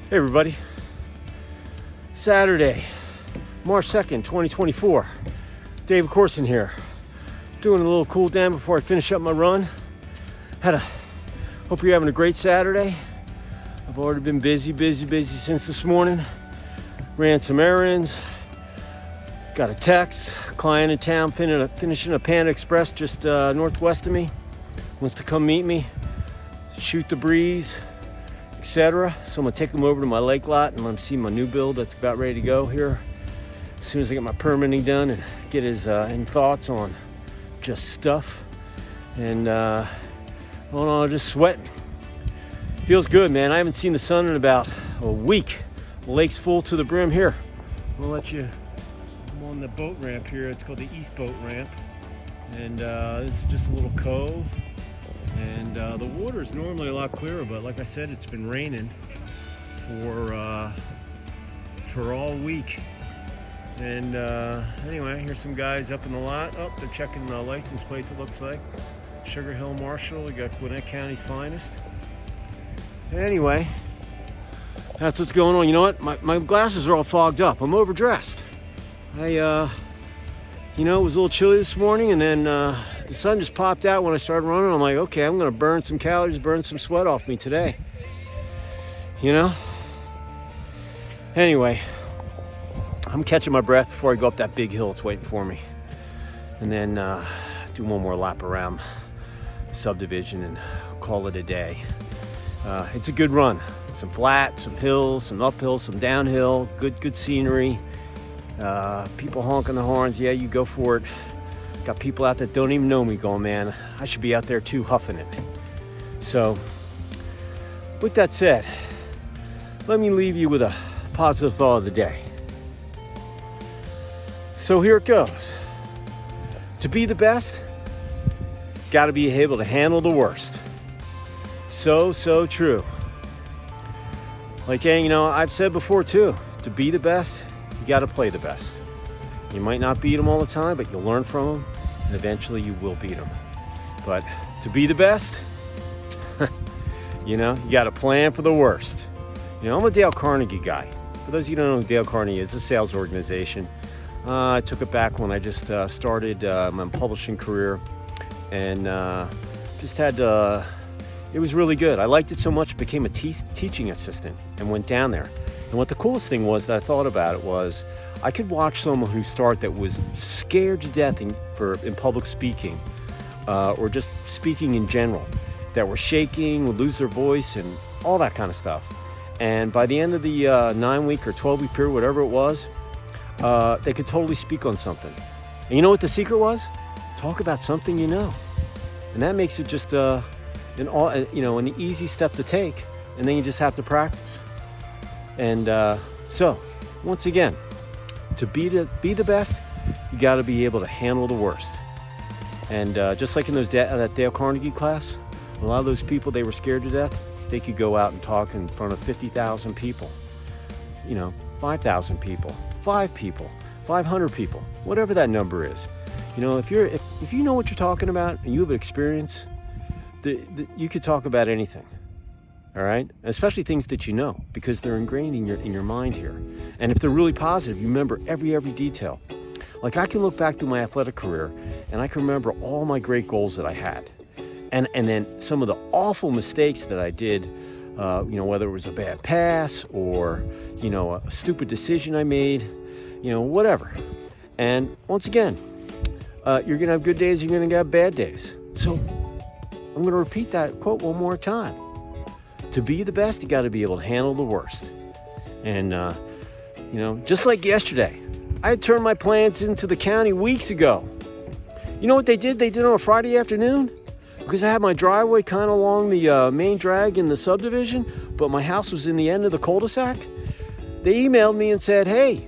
Hey everybody, Saturday, March 2nd, 2024, David Corson here, doing a little cool down before I finish up my run. Hope you're having a great Saturday. I've already been busy since this morning. Ran some errands, got a text, client in town finishing a Panda Express just northwest of me, wants to come meet me, shoot the breeze, etc. So I'm gonna take him over to my lake lot and let him see my new build that's about ready to go here as soon as I get my permitting done and get his thoughts on just stuff. And just sweating. Feels good, man. I haven't seen the sun in about a week. The lake's full to the brim here. I'm on the boat ramp here. It's called the East Boat Ramp, and this is just a little cove. And the water is normally a lot clearer, but like I said, it's been raining for all week. And anyway, here's some guys up in the lot. Oh, they're checking the license plates, it looks like. Sugar Hill Marshall, we got Gwinnett County's finest. Anyway, that's what's going on. You know what? My glasses are all fogged up. I'm overdressed. It was a little chilly this morning, and then the sun just popped out when I started running. I'm like, okay, I'm gonna burn some calories, burn some sweat off me today. Anyway, I'm catching my breath before I go up that big hill that's waiting for me. And then do one more lap around the subdivision and call it a day. It's a good run. Some flat, some hills, some uphill, some downhill, good scenery. People honking the horns. Yeah, you go for it. Got people out that don't even know me going, man, I should be out there too, huffing it. So, with that said, let me leave you with a positive thought of the day. So here it goes. To be the best, got to be able to handle the worst. So true. Like, I've said before too, to be the best, you got to play the best. You might not beat them all the time, but you'll learn from them, and eventually you will beat them. But to be the best, you got to plan for the worst. I'm a Dale Carnegie guy. For those of you who don't know who Dale Carnegie is, it's a sales organization. I took it back when I just started my publishing career, and it was really good. I liked it so much, I became a teaching assistant and went down there. And what the coolest thing was that I thought about it was, I could watch someone who that was scared to death in public speaking, or just speaking in general, that were shaking, would lose their voice, and all that kind of stuff. And by the end of the 9-week or 12-week period, whatever it was, they could totally speak on something. And you know what the secret was? Talk about something you know. And that makes it just an easy step to take, and then you just have to practice. And so, once again, to be the best, you got to be able to handle the worst. And just like in that Dale Carnegie class, a lot of those people, they were scared to death. They could go out and talk in front of 50,000 people, 5,000 people, 5 people, 500 people, whatever that number is. If you know what you're talking about and you have experience, you could talk about anything. All right, especially things that you know, because they're ingrained in your mind here. And if they're really positive, you remember every detail. Like, I can look back through my athletic career and I can remember all my great goals that I had, and then some of the awful mistakes that I did. Whether it was a bad pass or a stupid decision I made, whatever. And once again, you're gonna have good days, you're gonna have bad days. So I'm gonna repeat that quote one more time. To be the best, you got to be able to handle the worst. And, just like yesterday, I had turned my plans into the county weeks ago. You know what they did? They did on a Friday afternoon? Because I had my driveway kind of along the main drag in the subdivision, but my house was in the end of the cul-de-sac. They emailed me and said, hey,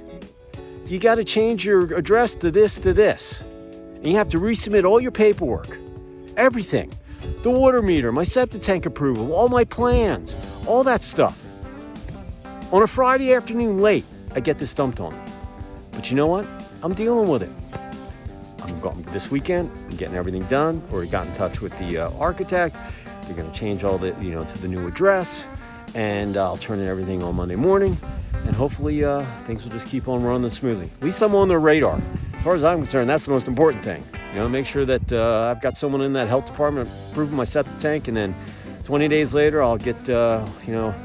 you got to change your address to this. And you have to resubmit all your paperwork, everything. The water meter, my septic tank approval, all my plans, all that stuff. On a Friday afternoon late, I get this dumped on me. But you know what? I'm dealing with it. I'm going this weekend, I'm getting everything done, or got in touch with the architect. They're going to change all the, to the new address. and I'll turn in everything on Monday morning, and hopefully things will just keep on running smoothly. At least I'm on their radar. As far as I'm concerned, that's the most important thing. You know, make sure that I've got someone in that health department approving my septic tank, and then 20 days later I'll get you know,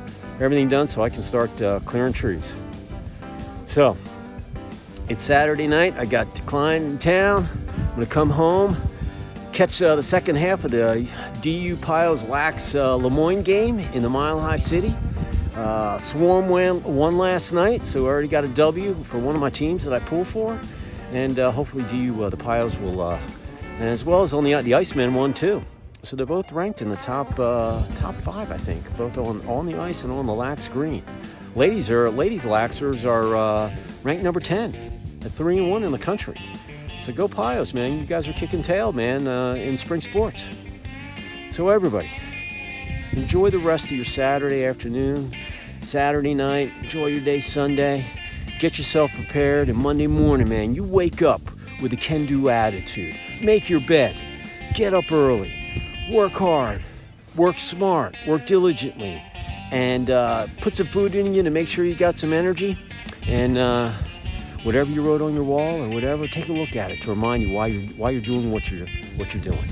everything done so I can start clearing trees. So it's Saturday night. I got Klein in town. I'm gonna come home, catch the second half of the DU Piles Lax Lemoyne game in the Mile High City. Swarm won last night, so I already got a W for one of my teams that I pull for, and hopefully DU the Piles will, and as well as on the Icemen won too. So they're both ranked in the top 5, I think, both on the ice and on the lax green. Ladies laxers are ranked number 10 at 3-1 in the country. So go Pios, man. You guys are kicking tail, man, in spring sports. So everybody, enjoy the rest of your Saturday afternoon, Saturday night. Enjoy your day Sunday. Get yourself prepared, and Monday morning, man, you wake up with a can-do attitude. Make your bed. Get up early. Work hard. Work smart. Work diligently. And put some food in you to make sure you got some energy. And whatever you wrote on your wall or whatever, take a look at it to remind you why you're doing what you're doing.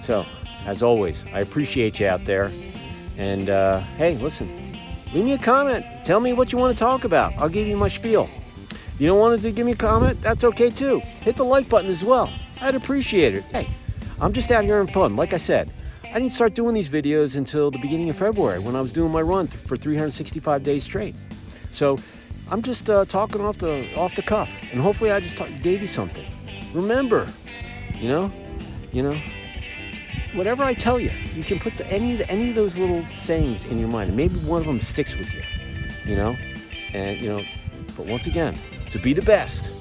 So, as always, I appreciate you out there. And hey, listen, leave me a comment. Tell me what you want to talk about. I'll give you my spiel. If you don't want to give me a comment, that's okay too. Hit the like button as well. I'd appreciate it. Hey, I'm just out here having fun. Like I said, I didn't start doing these videos until the beginning of February when I was doing my run for 365 days straight. So I'm just talking off the cuff, and hopefully I just gave you something. Remember, you know, whatever I tell you, you can put any of those little sayings in your mind, and maybe one of them sticks with you, you know. And but once again, to be the best,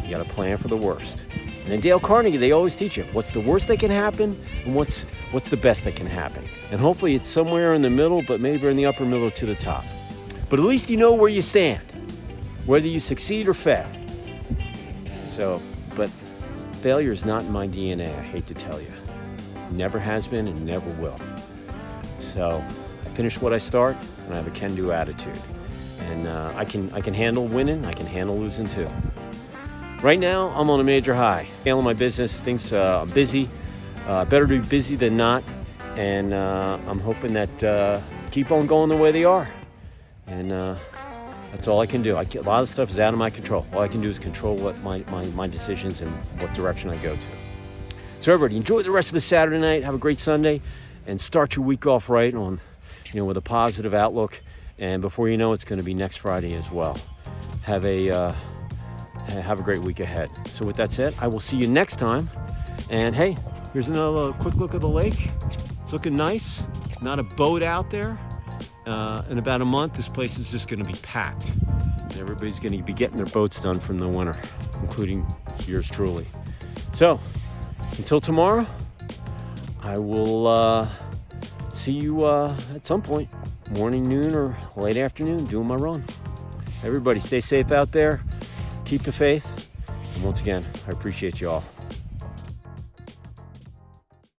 you got to plan for the worst. And in Dale Carnegie, they always teach you what's the worst that can happen and what's the best that can happen. And hopefully it's somewhere in the middle, but maybe in the upper middle to the top. But at least you know where you stand, whether you succeed or fail. So, but failure is not in my DNA, I hate to tell you. Never has been and never will. So I finish what I start, and I have a can-do attitude. And I can handle winning, I can handle losing too. Right now, I'm on a major high. Handling my business, things I'm busy. Better to be busy than not. And I'm hoping that keep on going the way they are. And that's all I can do. A lot of stuff is out of my control. All I can do is control what my decisions and what direction I go to. So everybody, enjoy the rest of the Saturday night. Have a great Sunday, and start your week off right on, with a positive outlook. And before you know, it's going to be next Friday as well. Have a great week ahead. So with that said, I will see you next time. And hey, here's another quick look at the lake. It's looking nice. Not a boat out there. In about a month, this place is just going to be packed. And everybody's going to be getting their boats done from the winter, including yours truly. So until tomorrow, I will see you at some point, morning, noon, or late afternoon, doing my run. Everybody stay safe out there. Keep the faith. And once again, I appreciate you all.